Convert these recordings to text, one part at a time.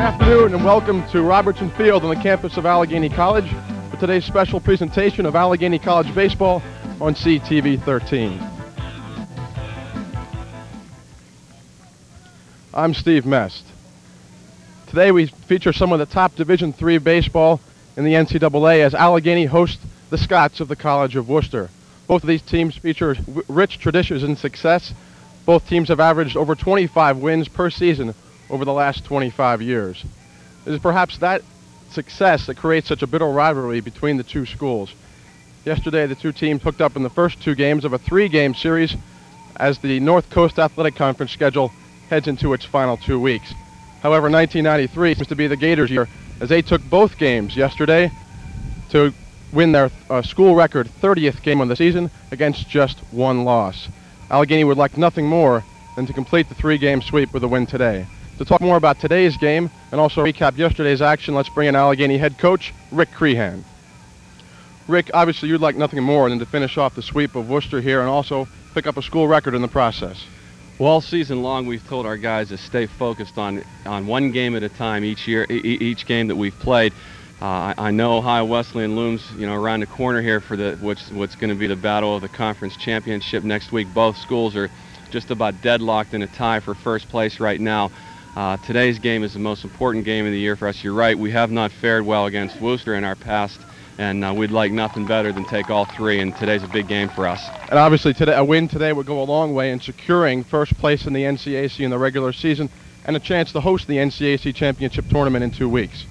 afternoon and welcome to Robertson Field on the campus of Allegheny College for today's special presentation of Allegheny College baseball on CTV 13. I'm Steve Mest. Today we feature some of the top Division III baseball in the NCAA as Allegheny hosts the Scots of the College of Wooster. Both of these teams feature rich traditions and success. Both teams have averaged over 25 wins per season over the last 25 years. It is perhaps that success that creates such a bitter rivalry between the two schools. Yesterday, the two teams hooked up in the first two games of a three-game series as the North Coast Athletic Conference schedule heads into its final 2 weeks. However, 1993 seems to be the Gators' year as they took both games yesterday to win their school record 30th game of the season against just one loss. Allegheny would like nothing more than to complete the three-game sweep with a win today. To talk more about today's game and also recap yesterday's action, let's bring in Allegheny head coach Rick Creehan. Rick, obviously you'd like nothing more than to finish off the sweep of Wooster here and also pick up a school record in the process. Well, all season long we've told our guys to stay focused on one game at a time each year, each game that we've played. I know Ohio Wesleyan looms, around the corner here for what's going to be the battle of the conference championship next week. Both schools are just about deadlocked in a tie for first place right now. Today's game is the most important game of the year for us. You're right, we have not fared well against Wooster in our past, and we'd like nothing better than take all three, and today's a big game for us. And obviously a win today would go a long way in securing first place in the NCAC in the regular season and a chance to host the NCAC championship tournament in 2 weeks.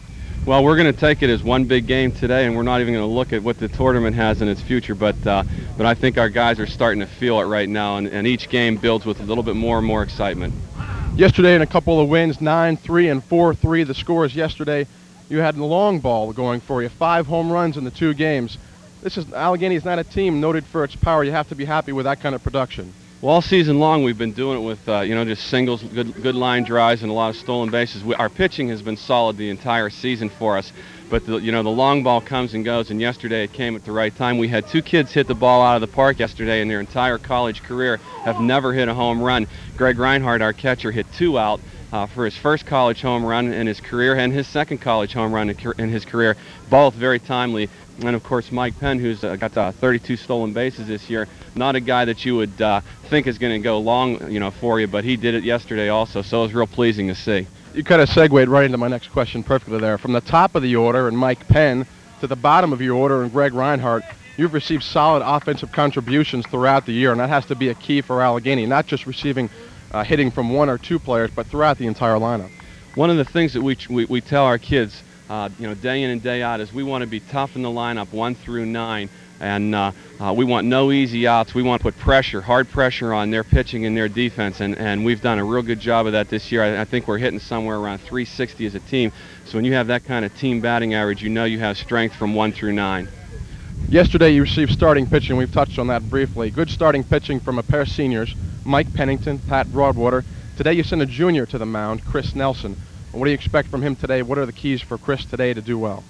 Well, we're going to take it as one big game today, and we're not even going to look at what the tournament has in its future, but I think our guys are starting to feel it right now, and each game builds with a little bit more and more excitement. Yesterday in a couple of wins, 9-3 and 4-3, the scores yesterday, you had the long ball going for you, 5 home runs in the 2 games. Allegheny is not a team noted for its power. You have to be happy with that kind of production. Well, all season long we've been doing it with just singles, good line drives, and a lot of stolen bases. Our pitching has been solid the entire season for us, but the long ball comes and goes, and yesterday it came at the right time. We had 2 kids hit the ball out of the park yesterday in their entire college career, have never hit a home run. Greg Reinhardt, our catcher, hit 2 out for his first college home run in his career and his second college home run in his career, both very timely. And of course Mike Penn, who's got 32 stolen bases this year, not a guy that you would think is going to go long for you, but he did it yesterday also, so it was real pleasing to see. You kind of segued right into my next question perfectly there. From the top of the order and Mike Penn to the bottom of your order and Greg Reinhardt, you've received solid offensive contributions throughout the year, and that has to be a key for Allegheny, not just receiving hitting from 1 or 2 players, but throughout the entire lineup. One of the things that we tell our kids, day in and day out, is we want to be tough in the lineup 1 through 9, and we want no easy outs. We want to put pressure, hard pressure on their pitching and their defense, and we've done a real good job of that this year. I think we're hitting somewhere around 360 as a team, so when you have that kind of team batting average, you have strength from 1 through 9. Yesterday you received starting pitching. We've touched on that briefly. Good starting pitching from a pair of seniors, Mike Pennington, Pat Broadwater. Today you sent a junior to the mound, Chris Nelson. What do you expect from him today? What are the keys for Chris today to do well?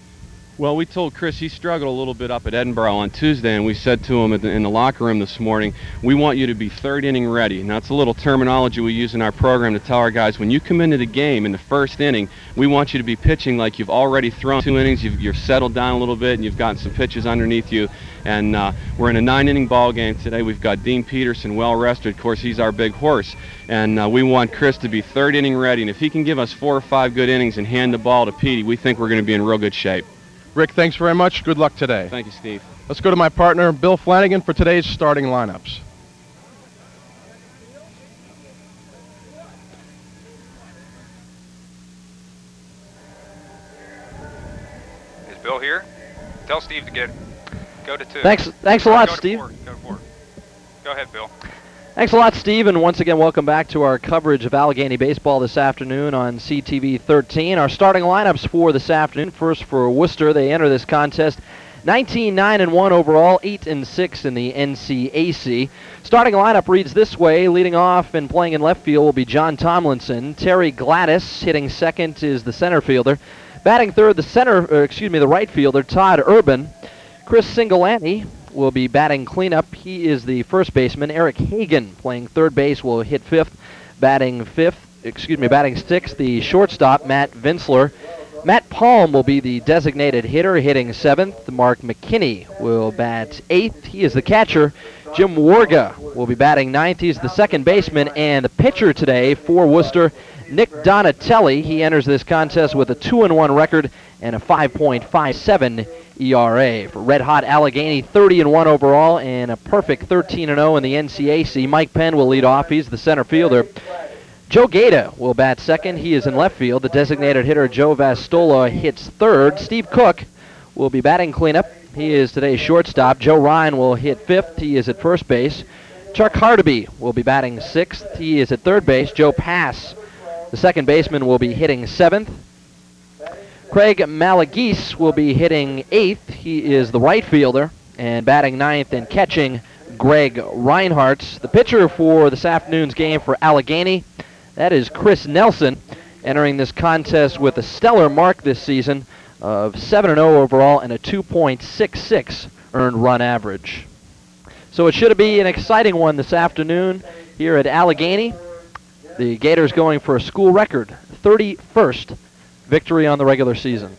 Well, we told Chris he struggled a little bit up at Edinburgh on Tuesday, and we said to him in the locker room this morning, we want you to be third inning ready. Now, it's a little terminology we use in our program to tell our guys, when you come into the game in the first inning, we want you to be pitching like you've already thrown 2 innings, you've settled down a little bit, and you've gotten some pitches underneath you. And we're in a 9-inning ball game today. We've got Dean Peterson well rested. Of course, he's our big horse. And we want Chris to be third inning ready. And if he can give us 4 or 5 good innings and hand the ball to Petey, we think we're going to be in real good shape. Rick, thanks very much. Good luck today. Thank you, Steve. Let's go to my partner, Bill Flanagan, for today's starting lineups. Is Bill here? Tell Steve to go to 2. Thanks a lot, Steve. Go to 4. Go ahead, Bill. Thanks a lot, Steve, and once again, welcome back to our coverage of Allegheny baseball this afternoon on CTV 13. Our starting lineups for this afternoon. First for Wooster, they enter this contest 19-9-1 overall, 8-6 in the NCAC. Starting lineup reads this way. Leading off and playing in left field will be John Tomlinson. Terry Gladys hitting second is the center fielder. Batting third, the right fielder, Todd Urban. Chris Singolani will be batting cleanup. He is the first baseman. Eric Hagan playing third base will hit fifth. Batting fifth batting sixth, the shortstop, Matt Vinsler. Matt Palm will be the designated hitter, hitting seventh. Mark McKinney will bat eighth. He is the catcher. Jim Warga will be batting ninth. He's the second baseman. And the pitcher today for Wooster, Nick Donatelli. He enters this contest with a 2-1 record and a 5.57 ERA. For Red Hot Allegheny, 30-1 overall and a perfect 13-0 in the NCAC. Mike Penn will lead off. He's the center fielder. Joe Gaeta will bat second. He is in left field. The designated hitter, Joe Vastola, hits third. Steve Cook will be batting cleanup. He is today's shortstop. Joe Ryan will hit fifth. He is at first base. Chuck Hardaby will be batting sixth. He is at third base. Joe Pass, the second baseman, will be hitting seventh. Craig Malagese will be hitting eighth. He is the right fielder. And batting ninth and catching, Greg Reinhardt. The pitcher for this afternoon's game for Allegheny, that is Chris Nelson, entering this contest with a stellar mark this season of 7-0 overall and a 2.66 earned run average. So it should be an exciting one this afternoon here at Allegheny. The Gators going for a school record 31st victory on the regular season.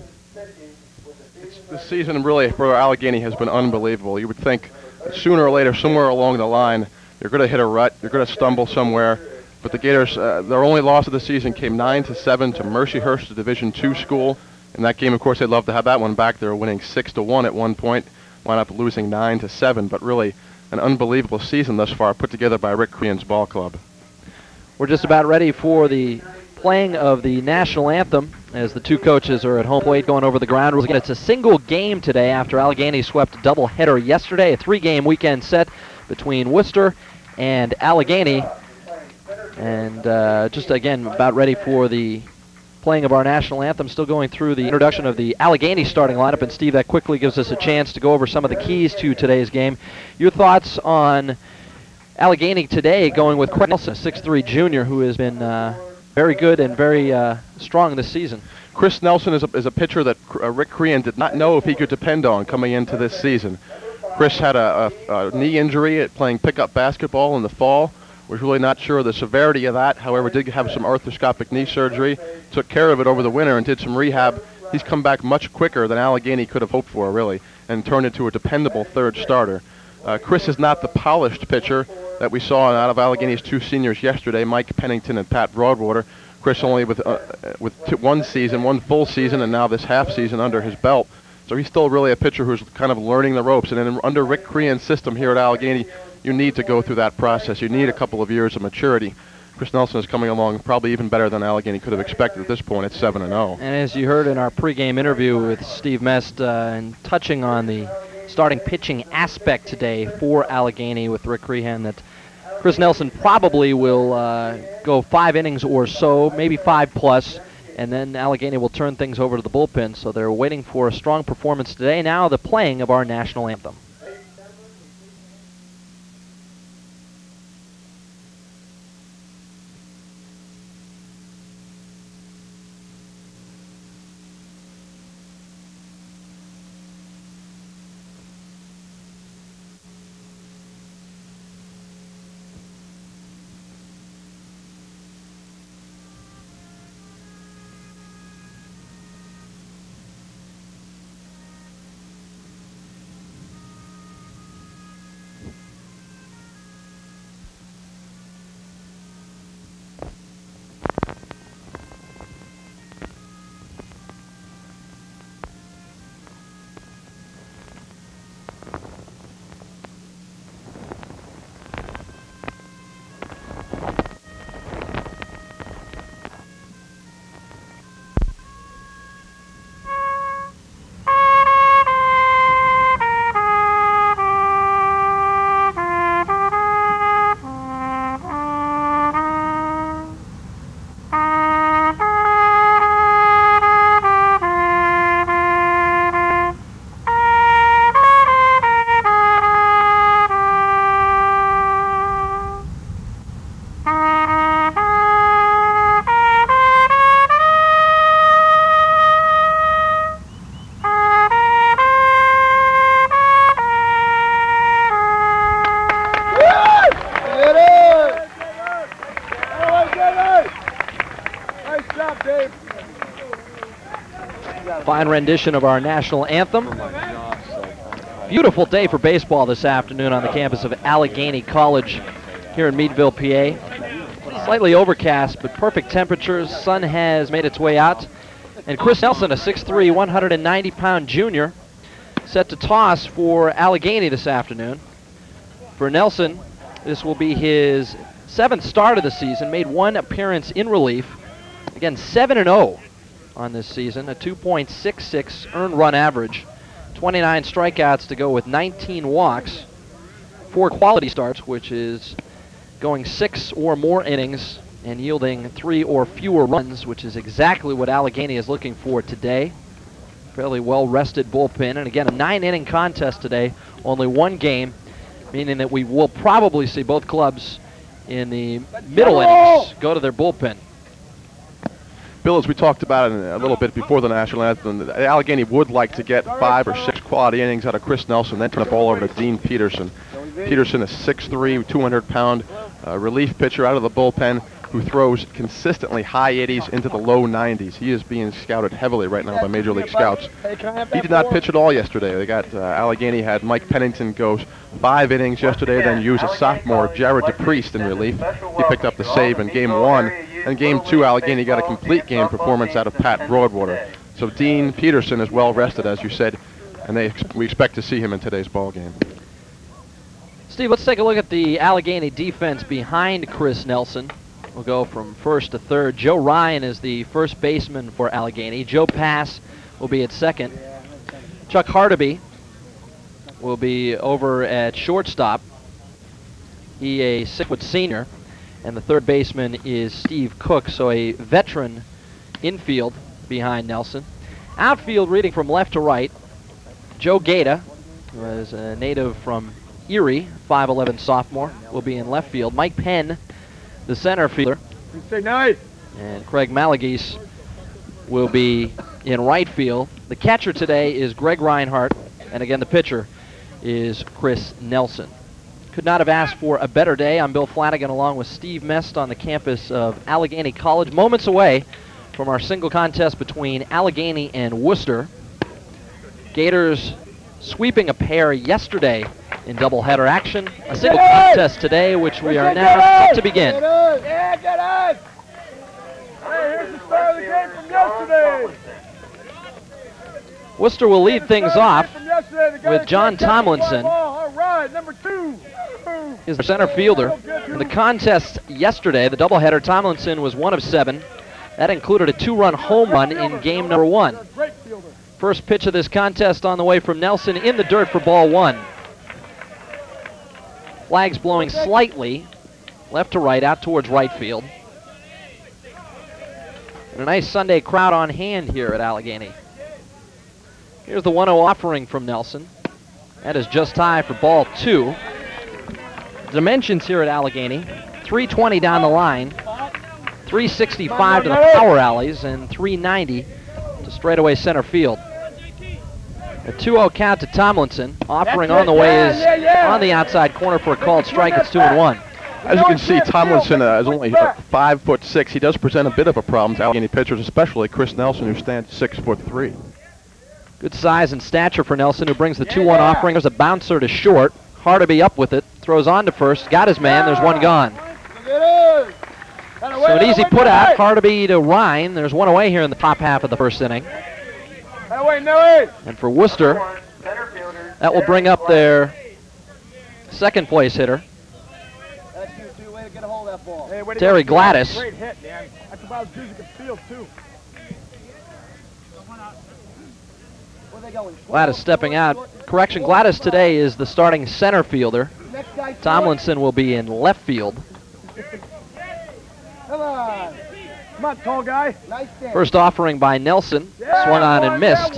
This season really for Allegheny has been unbelievable. You would think sooner or later, somewhere along the line, you're going to hit a rut, you're going to stumble somewhere. But the Gators, their only loss of the season came 9-7 to Mercyhurst, a Division II school. In that game, of course, they'd love to have that one back. They were winning 6-1 at one point, wound up losing 9-7. But really, an unbelievable season thus far, put together by Rick Creehan's ball club. We're just about ready for the playing of the national anthem as the two coaches are at home plate going over the ground rules. Again, it's a single game today after Allegheny swept a doubleheader yesterday, a 3-game weekend set between Wooster and Allegheny. And just again about ready for the playing of our national anthem, still going through the introduction of the Allegheny starting lineup. And Steve, that quickly gives us a chance to go over some of the keys to today's game. Your thoughts on Allegheny today going with Craig Nelson, a 6'3 junior who has been very good and very strong this season. Chris Nelson is a pitcher that Rick Creehan did not know if he could depend on coming into this season. Chris had a knee injury at playing pickup basketball in the fall. Was really not sure of the severity of that. However, did have some arthroscopic knee surgery, took care of it over the winter and did some rehab. He's come back much quicker than Allegheny could have hoped for, really, and turned into a dependable third starter. Chris is not the polished pitcher that we saw out of Allegheny's two seniors yesterday, Mike Pennington and Pat Broadwater. Chris only with one full season, and now this half season under his belt. So he's still really a pitcher who's kind of learning the ropes. And then under Rick Creehan's system here at Allegheny, you need to go through that process. You need a couple of years of maturity. Chris Nelson is coming along probably even better than Allegheny could have expected at this point. It's 7-0. And as you heard in our pregame interview with Steve Mest, and touching on the starting pitching aspect today for Allegheny with Rick Creehan, that Chris Nelson probably will go 5 innings or so, maybe 5+, and then Allegheny will turn things over to the bullpen. So they're waiting for a strong performance today. Now the playing of our national anthem. Fine rendition of our national anthem. Beautiful day for baseball this afternoon on the campus of Allegheny College here in Meadville, PA. Slightly overcast, but perfect temperatures. Sun has made its way out. And Chris Nelson, a 6'3", 190-pound junior, set to toss for Allegheny this afternoon. For Nelson, this will be his 7th start of the season, made 1 appearance in relief. Again, 7-0 on this season, a 2.66 earned run average, 29 strikeouts to go with 19 walks, 4 quality starts, which is going 6 or more innings and yielding 3 or fewer runs, which is exactly what Allegheny is looking for today. Fairly well-rested bullpen, and again, a 9-inning contest today, only 1 game, meaning that we will probably see both clubs in the middle innings go to their bullpen. Bill, as we talked about a little bit before the national anthem, Allegheny would like to get 5 or 6 quality innings out of Chris Nelson, then turn the ball over to Dean Peterson. Peterson is 6'3", 200-pound relief pitcher out of the bullpen who throws consistently high 80s into the low 90s. He is being scouted heavily right now by Major League scouts. He did not pitch at all yesterday. They got Allegheny had Mike Pennington go 5 innings yesterday, then use a sophomore, Jared DePriest, in relief. He picked up the save in Game 1. And Game 2, Allegheny got a complete game performance out of Pat Broadwater. So Dean Peterson is well rested, as you said, and we expect to see him in today's ball game. Steve, let's take a look at the Allegheny defense behind Chris Nelson. We'll go from first to third. Joe Ryan is the first baseman for Allegheny. Joe Pass will be at second. Chuck Hardaby will be over at shortstop. He a 6-foot senior. And the third baseman is Steve Cook, so a veteran infield behind Nelson. Outfield, reading from left to right, Joe Gaeta, who is a native from Erie, 5'11 sophomore, will be in left field. Mike Penn, the center fielder. And Craig Malagese will be in right field. The catcher today is Greg Reinhardt, and again the pitcher is Chris Nelson. Could not have asked for a better day. I'm Bill Flanagan along with Steve Mest on the campus of Allegheny College, moments away from our single contest between Allegheny and Wooster. Gators sweeping a pair yesterday in doubleheader action. A single contest today, which we are now about to begin. Hey, here's the start of the game from yesterday. Worcester will lead things off with John Tomlinson. All right, number 2. Is the center fielder. In the contest yesterday, the doubleheader, Tomlinson was 1 of 7. That included a 2-run home run in game number 1. First pitch of this contest on the way from Nelson in the dirt for ball 1. Flags blowing slightly left to right, out towards right field. And a nice Sunday crowd on hand here at Allegheny. Here's the 1-0 offering from Nelson. That is just high for ball 2. Dimensions here at Allegheny: 320 down the line, 365 to the power alleys, and 390 to straightaway center field. A 2-0 count to Tomlinson. Offering on the way is on the outside corner for a called strike. It's 2-1. As you can see, Tomlinson is only 5'6". He does present a bit of a problem to Allegheny pitchers, especially Chris Nelson, who stands 6'3". Good size and stature for Nelson, who brings the 2-1 offering. There's a bouncer to short. Hardaby up with it. Throws on to first. Got his man. There's 1 gone. So an easy put out. Hardaby to Ryan. There's 1 away here in the top half of the first inning. And for Wooster, that will bring up their second place hitter, Terry Gladys. Great hit, man. That's about as good as you can feel, too. Gladys stepping out. Correction, Gladys today is the starting center fielder. Tomlinson will be in left field. Come on. Come on, tall guy. First offering by Nelson. Swung on and missed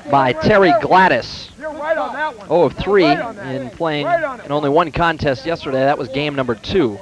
by Terry Gladys. You're right on that one. 0 of 3 in playing in only 1 contest yesterday. That was game number 2.